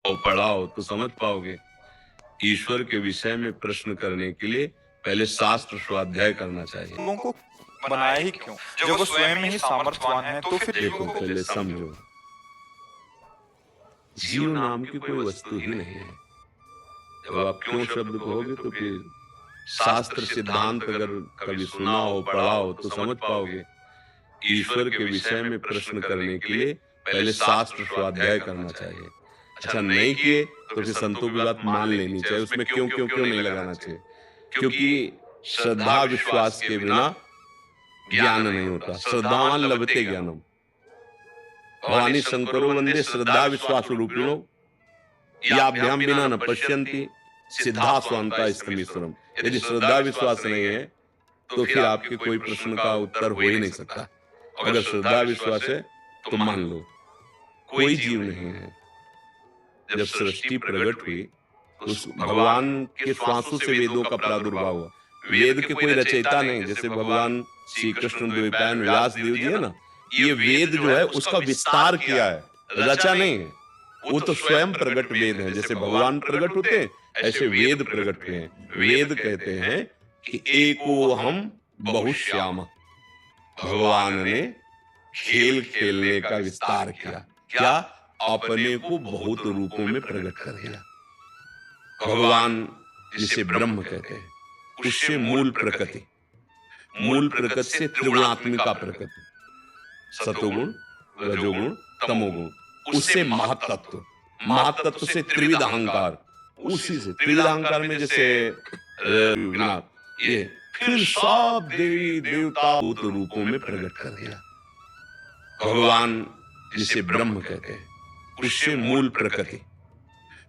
और पढ़ाओ तो समझ पाओगे। ईश्वर के विषय में प्रश्न करने के लिए पहले शास्त्र स्वाध्याय करना चाहिए। लोगों को बनाया ही क्यों? जब वो स्वयं ही सामर्थ्यवान है तो फिर देखो पहले समझो, जीव नाम की कोई वस्तु ही नहीं है। जब आप क्यों शब्द कहोगे तो फिर शास्त्र सिद्धांत अगर कभी सुना हो पढ़ा हो तो समझ पाओगे। ईश्वर के विषय में प्रश्न करने के लिए पहले शास्त्र स्वाध्याय करना चाहिए। अच्छा नहीं किए तो फिर संतों की बात मान लेनी चाहिए। उसमें क्यों क्यों क्यों नहीं लगाना चाहिए, क्योंकि श्रद्धा विश्वास के बिना ज्ञान नहीं होता। श्रद्धावान लभते ज्ञानम। भवानी शंकरो वंदे श्रद्धा विश्वास रूपिणो याभ्याम बिना न पश्यन्ति सिद्धा स्वांता स्तमीश्वरम। यदि श्रद्धा विश्वास नहीं है तो फिर आपके कोई प्रश्न का उत्तर हो ही नहीं सकता। अगर श्रद्धा विश्वास है तो मान लो कोई जीव नहीं है। जब सृष्टि प्रकट हुई तो भगवान के श्वासों से वेदों का प्रादुर्भाव हुआ। वेद के कोई रचयिता नहीं, जैसे भगवान श्री कृष्ण द्वैपायन व्यास देव जी है ना, ये वेद जो है उसका विस्तार किया है, रचा नहीं है। वो तो स्वयं प्रकट वेद है। जैसे भगवान प्रकट होते हैं ऐसे वेद प्रकट हुए हैं। वेद कहते हैं कि एको हम बहुश्याम। भगवान ने खेल खेलने का विस्तार किया। क्या? अपने को बहुत रूपों में प्रकट कर दिया। भगवान जिसे ब्रह्म कहते हैं, उससे मूल प्रकृति, मूल प्रकृति से त्रिगुणात्मिका प्रकृति, सतोगुण रजोगुण तमोगुण, उससे महत्तत्व, महत्तत्व से त्रिविध अहंकार, उसी से त्रिविध अहंकार में जैसे ये फिर सब देवी देवता भूत रूपों में प्रकट कर दिया। भगवान जिसे ब्रह्म कहते हैं, उससे मूल प्रकृति,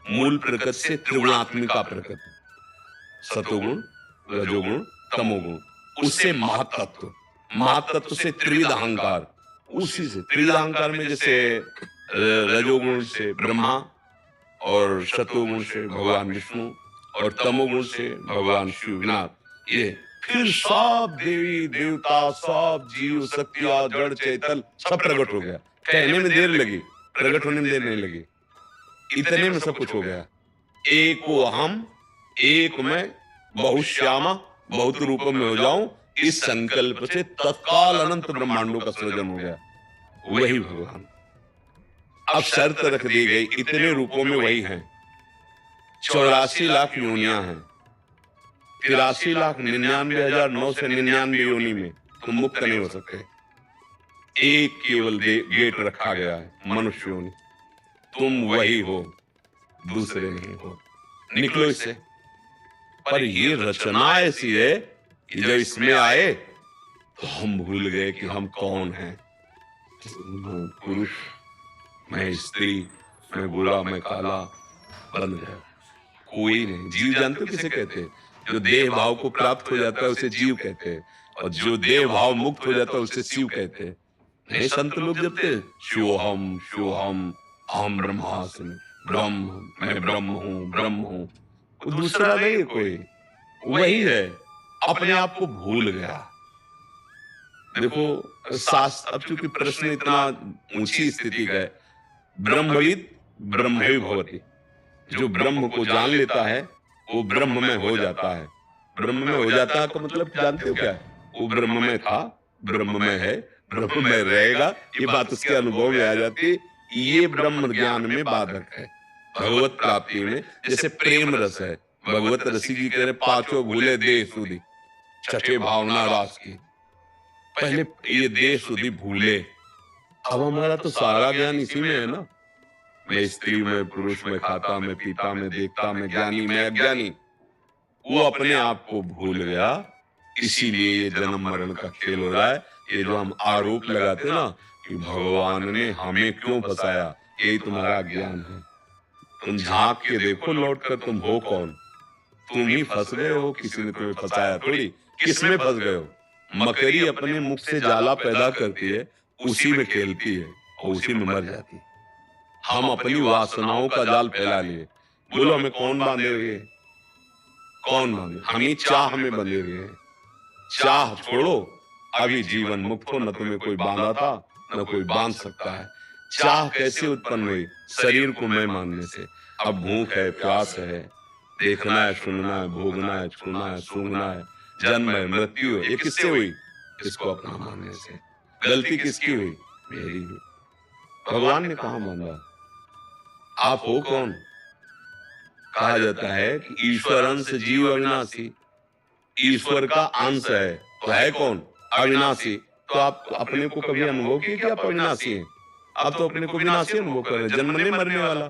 मूल प्रकृति से त्रिगुणात्मिका प्रकृति, सतोगुण रजोगुण तमोगुण, उससे महत्तत्व, महत्तत्व से त्रिविध अहंकार, उसी से त्रिविध अहंकार में जैसे रजोगुण से ब्रह्मा और सतोगुण से भगवान विष्णु और तमोगुण से भगवान शिवनाथ, ये फिर सब देवी देवता सब जीव शक्तियां जड़ चेतन सब प्रकट हो गया। कहने में देर लगी, प्रकट होने में देर नहीं लगी, इतने में सब कुछ हो गया। एको हम, एक मैं बहुश्यामा, बहुत रूपों में हो जाऊं, इस संकल्प से तत्काल अनंत ब्रह्मांडों का सृजन हो गया। वही भगवान। अब शर्त रख दी गई, इतने रूपों में वही हैं। 84 लाख योनियां हैं, 83,99,999 योनि में तुम मुक्त नहीं हो सकते। एक केवल गेट रखा गया है, मनुष्य योनि। तुम वही हो, दूसरे नहीं हो, निकलो इससे। पर ये रचना ऐसी है कि जब इसमें आए तो हम भूल गए कि हम कौन हैं। पुरुष, मैं स्त्री, मैं गोरा, मैं काला, बन गया। कोई नहीं। जीव जानते हो किसे कहते हैं? जो देह भाव को प्राप्त हो जाता है उसे जीव कहते हैं, और जो देह भाव मुक्त हो जाता है उसे शिव कहते हैं। नहीं, संत लोग जपते शिवोहम शिवोहम अहम ब्रह्मास्मि, ब्रह्म, मैं ब्रह्म हूं, ब्रह्म हूं। वो दूसरा नहीं है कोई, वही है। अपने आप को भूल गया। देखो शास्त्र, अब चूंकि प्रश्न इतना ऊंची स्थिति का है, ब्रह्मविद ब्रह्मैव भवति। जो ब्रह्म को जान लेता है वो ब्रह्म में हो जाता है। ब्रह्म में हो जाता है का मतलब जानते हो क्या है? वो ब्रह्म में था, ब्रह्म में है, ब्रह्म में रहेगा। ये बात उसके अनुभव में आ जाती है। ये ब्रह्म ज्ञान में बाधक है। भगवत प्राप्ति में जैसे प्रेम रस है, भगवत रसी जी कह रहे पांचों भूले देह सुधी, छठे भावना रास की। पहले ये देह सुधी भूले। अब हमारा तो सारा ज्ञान इसी में है ना। मैं स्त्री में पुरुष में खाता में पीता में देखता में ज्ञानी में अज्ञानी। वो अपने आप को भूल गया, इसीलिए ये जन्म मरण का खेल हो रहा है। ये जो हम आरोप लगाते ना कि भगवान ने हमें क्यों फंसाया, यही तुम्हारा ज्ञान है। तुम झांक के देखो लौट कर, तुम हो कौन? तुम ही फंस गए हो, किसी ने तुम्हें फंसाया थोड़ी। किसमें फंस गए हो? मकड़ी अपने मुख से जाला पैदा करती है, उसी में खेलती है और उसी में मर जाती है। हम अपनी वासनाओं का जाल फैला लिए। बोलो हमें कौन बांधे हुए? कौन बांधे? हम ही चाह में बंधे हुए हैं। चाह छोड़ो, अभी जीवन मुक्त हो। न तुम्हें कोई बांधा था, न कोई बांध सकता है। चाह कैसे उत्पन्न हुई? शरीर को मैं मानने से। अब भूख है, प्यास है, देखना है, सुनना है, भोगना है, छूना है, सूंघना है, जन्म है, मृत्यु है, ये किससे हुई? इसको अपना मानने से। गलती किसकी हुई? मेरी हुई। भगवान ने कहा माना? आप हो कौन? कहा जाता है कि ईश्वर अंश जीव अविनाशी। ईश्वर का अंश है तो है कौन? अविनाशी। तो आप अपने को कभी अनुभव किए कि आप अविनाशी हैं? आप तो अपने को विनाशी अनुभव कर रहे हैं, जन्मने मरने वाला।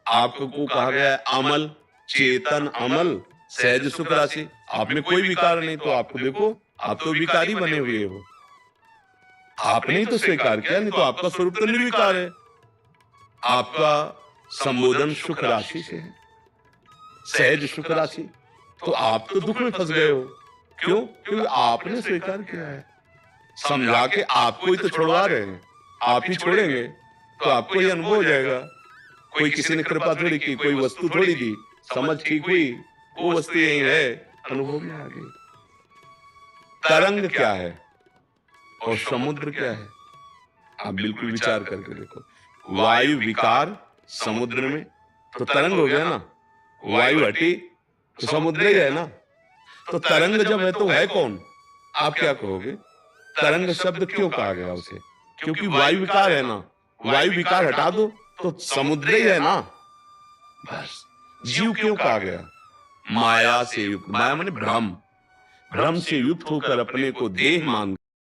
आपको कहा गया है अमल, चेतन अमल, सहज सुख राशि। आप में कोई विकार नहीं, तो आपको देखो, आप तो विकारी बने हुए हो। आपने ही तो स्वीकार किया, नहीं तो आपका स्वरूप तो निर्विकार है। आपका संबोधन सुख राशि से है, सहज सुख राशि। तो आप तो दुख में फंस गए हो। क्यों? क्योंकि आपने स्वीकार किया है। समझा के आपको ही तो छोड़वा रहे हैं, आप ही छोड़ेंगे तो आपको ही अनुभव हो जाएगा। कोई किसी ने कृपा थोड़ी की, कोई वस्तु थोड़ी दी, समझ ठीक हुई, वो वस्तु यही है, अनुभव में आ गई। तरंग क्या है और समुद्र क्या है? आप बिल्कुल विचार करके देखो। वायु विकार समुद्र में तो तरंग हो गया ना। वायु हटी तो समुद्र ही है ना। तो तरंग जब है तो है कौन? आप क्या कहोगे? तरंग शब्द क्यों कहा गया उसे? क्योंकि वायु विकार है ना। वायु विकार हटा दो तो समुद्र ही है ना। बस। जीव क्यों कहा गया? माया से युक्त। माया माने भ्रम। भ्रम से युक्त होकर अपने को देह मान